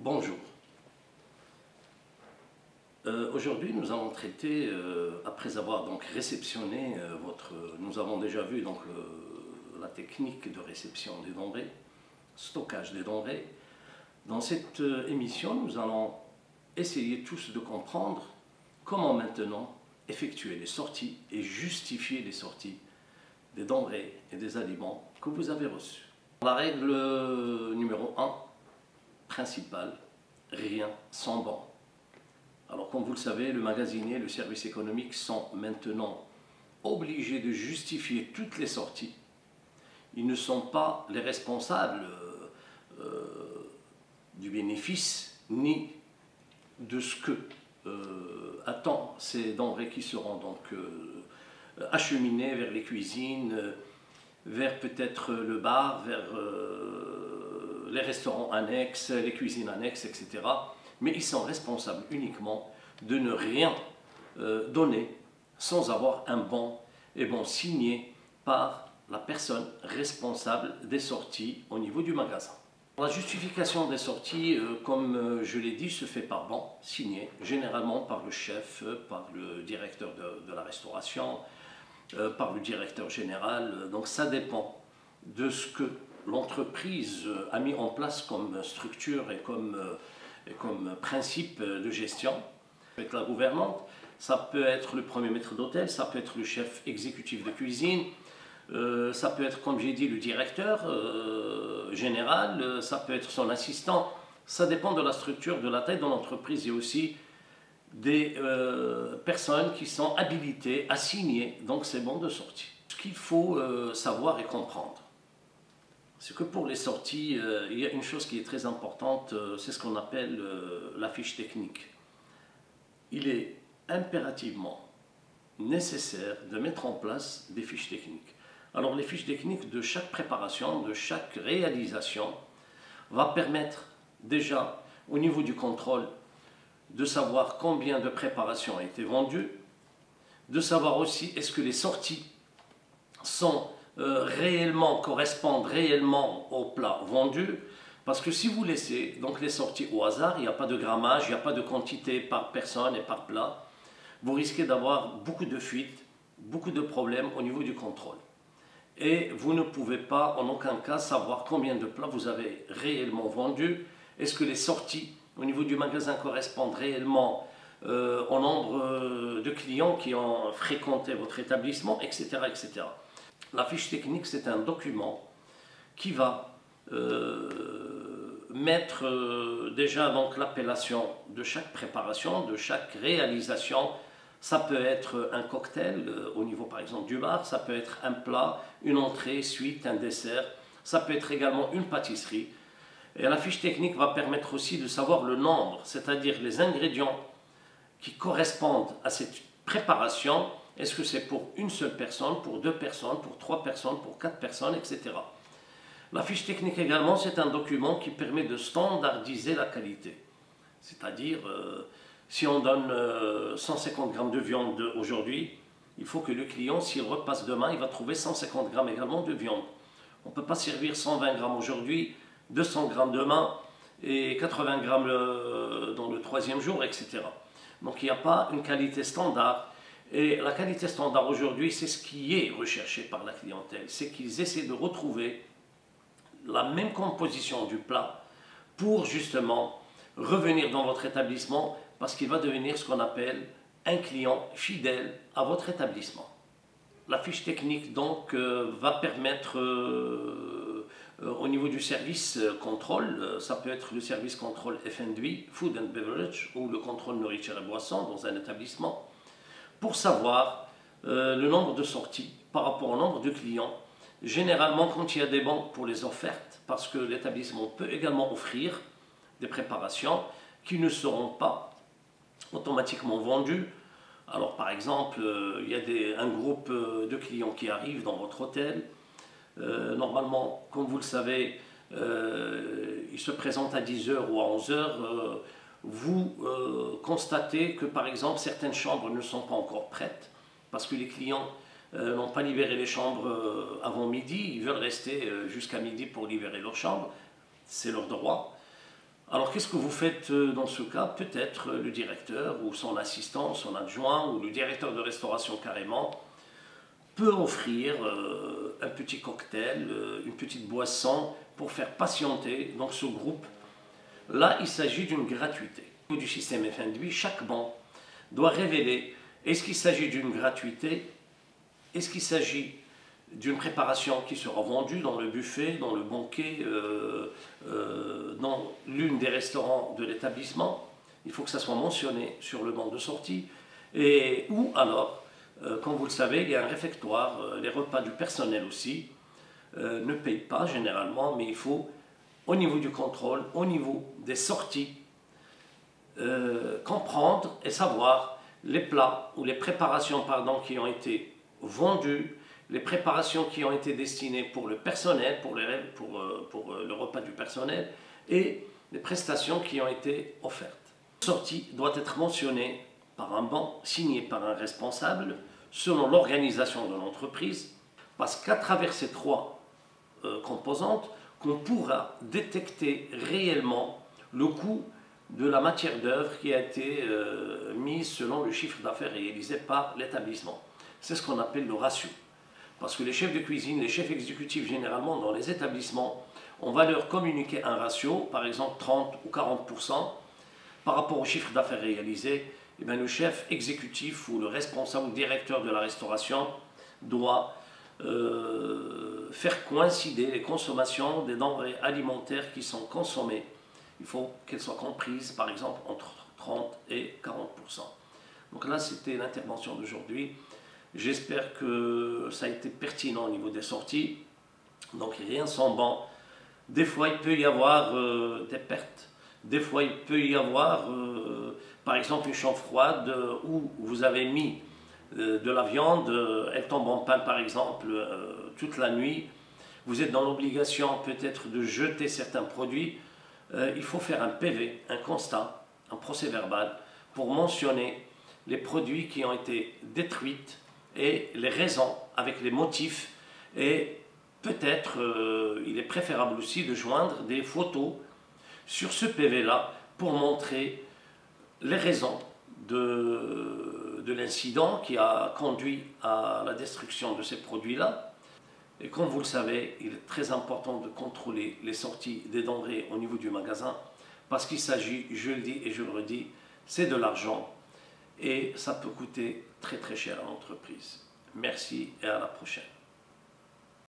Bonjour. Aujourd'hui, nous allons traiter, après avoir donc réceptionné nous avons déjà vu donc la technique de réception des denrées, stockage des denrées. Dans cette émission, nous allons essayer tous de comprendre comment maintenant effectuer les sorties et justifier les sorties des denrées et des aliments que vous avez reçus. La règle numéro 1, principale, rien sans bon. Alors comme vous le savez, le magasinier et le service économique sont maintenant obligés de justifier toutes les sorties. Ils ne sont pas les responsables du bénéfice ni de ce que attend ces denrées qui seront donc acheminées vers les cuisines, vers peut-être le bar, vers les restaurants annexes, les cuisines annexes, etc. Mais ils sont responsables uniquement de ne rien donner sans avoir un bon signé par la personne responsable des sorties au niveau du magasin. La justification des sorties, comme je l'ai dit, se fait par bon signé, généralement par le chef, par le directeur de la restauration, par le directeur général. Donc ça dépend de ce que l'entreprise a mis en place comme structure et comme principe de gestion. Avec la gouvernante, ça peut être le premier maître d'hôtel, ça peut être le chef exécutif de cuisine, ça peut être, comme j'ai dit, le directeur général, ça peut être son assistant. Ça dépend de la structure, de la taille de l'entreprise et aussi des personnes qui sont habilitées à signer donc ces bons de sortie. Ce qu'il faut savoir et comprendre, c'est que pour les sorties, il y a une chose qui est très importante, c'est ce qu'on appelle la fiche technique. Il est impérativement nécessaire de mettre en place des fiches techniques. Alors les fiches techniques de chaque préparation, de chaque réalisation, va permettre déjà au niveau du contrôle de savoir combien de préparations ont été vendues, de savoir aussi est-ce que les sorties correspondent réellement aux plats vendus, parce que si vous laissez donc les sorties au hasard, il n'y a pas de grammage, il n'y a pas de quantité par personne et par plat, vous risquez d'avoir beaucoup de fuites, beaucoup de problèmes au niveau du contrôle. Et vous ne pouvez pas en aucun cas savoir combien de plats vous avez réellement vendus. Est-ce que les sorties au niveau du magasin correspondent réellement au nombre de clients qui ont fréquenté votre établissement, etc., etc. La fiche technique, c'est un document qui va mettre déjà donc l'appellation de chaque préparation, de chaque réalisation. Ça peut être un cocktail au niveau par exemple du bar, ça peut être un plat, une entrée, suite, un dessert, ça peut être également une pâtisserie. Et la fiche technique va permettre aussi de savoir le nombre, c'est-à-dire les ingrédients qui correspondent à cette préparation. Est-ce que c'est pour une seule personne, pour deux personnes, pour trois personnes, pour quatre personnes, etc. La fiche technique également, c'est un document qui permet de standardiser la qualité. C'est-à-dire, si on donne 150 grammes de viande aujourd'hui, il faut que le client, s'il repasse demain, il va trouver 150 grammes également de viande. On ne peut pas servir 120 grammes aujourd'hui, 200 grammes demain et 80 grammes dans le troisième jour, etc. Donc il n'y a pas une qualité standard. Et la qualité standard aujourd'hui, c'est ce qui est recherché par la clientèle. C'est qu'ils essaient de retrouver la même composition du plat pour justement revenir dans votre établissement parce qu'il va devenir ce qu'on appelle un client fidèle à votre établissement. La fiche technique donc va permettre au niveau du service contrôle, ça peut être le service contrôle F&B, Food and Beverage, ou le contrôle nourriture et boissons dans un établissement, pour savoir le nombre de sorties par rapport au nombre de clients. Généralement, quand il y a des bons pour les offertes, parce que l'établissement peut également offrir des préparations qui ne seront pas automatiquement vendues. Alors par exemple, il y a un groupe de clients qui arrivent dans votre hôtel. Normalement, comme vous le savez, ils se présentent à 10 h ou à 11 h. Vous constatez que par exemple certaines chambres ne sont pas encore prêtes parce que les clients n'ont pas libéré les chambres avant midi, ils veulent rester jusqu'à midi pour libérer leurs chambres, c'est leur droit. Alors qu'est-ce que vous faites dans ce cas? Peut-être le directeur ou son assistant, son adjoint ou le directeur de restauration carrément peut offrir un petit cocktail, une petite boisson pour faire patienter donc ce groupe. Là, il s'agit d'une gratuité. Au niveau du système FNB, chaque banc doit révéler est-ce qu'il s'agit d'une gratuité, est-ce qu'il s'agit d'une préparation qui sera vendue dans le buffet, dans le banquet, dans l'une des restaurants de l'établissement. Il faut que ça soit mentionné sur le banc de sortie. Ou alors, comme vous le savez, il y a un réfectoire, les repas du personnel aussi ne payent pas généralement, mais il faut, au niveau du contrôle, au niveau des sorties, comprendre et savoir les plats ou les préparations pardon, qui ont été vendues, les préparations qui ont été destinées pour le personnel, pour le repas du personnel, et les prestations qui ont été offertes. La sortie doit être mentionnée par un banc signé par un responsable selon l'organisation de l'entreprise, parce qu'à travers ces trois composantes, qu'on pourra détecter réellement le coût de la matière d'œuvre qui a été mise selon le chiffre d'affaires réalisé par l'établissement. C'est ce qu'on appelle le ratio. Parce que les chefs de cuisine, les chefs exécutifs généralement dans les établissements, on va leur communiquer un ratio, par exemple 30 ou 40%, par rapport au chiffre d'affaires réalisé. Et bien, le chef exécutif ou le responsable ou le directeur de la restauration doit faire coïncider les consommations des denrées alimentaires qui sont consommées. Il faut qu'elles soient comprises, par exemple, entre 30 et 40%. Donc là, c'était l'intervention d'aujourd'hui. J'espère que ça a été pertinent au niveau des sorties. Donc rien sans banc. Des fois, il peut y avoir des pertes. Des fois, il peut y avoir, par exemple, une chambre froide où vous avez mis de la viande, elle tombe en panne, par exemple, toute la nuit. Vous êtes dans l'obligation peut-être de jeter certains produits. Il faut faire un PV, un constat, un procès-verbal pour mentionner les produits qui ont été détruits et les raisons avec les motifs. Et peut-être il est préférable aussi de joindre des photos sur ce PV-là pour montrer les raisons de l'incident qui a conduit à la destruction de ces produits-là. Et comme vous le savez, il est très important de contrôler les sorties des denrées au niveau du magasin parce qu'il s'agit, je le dis et je le redis, c'est de l'argent et ça peut coûter très très cher à l'entreprise. Merci et à la prochaine.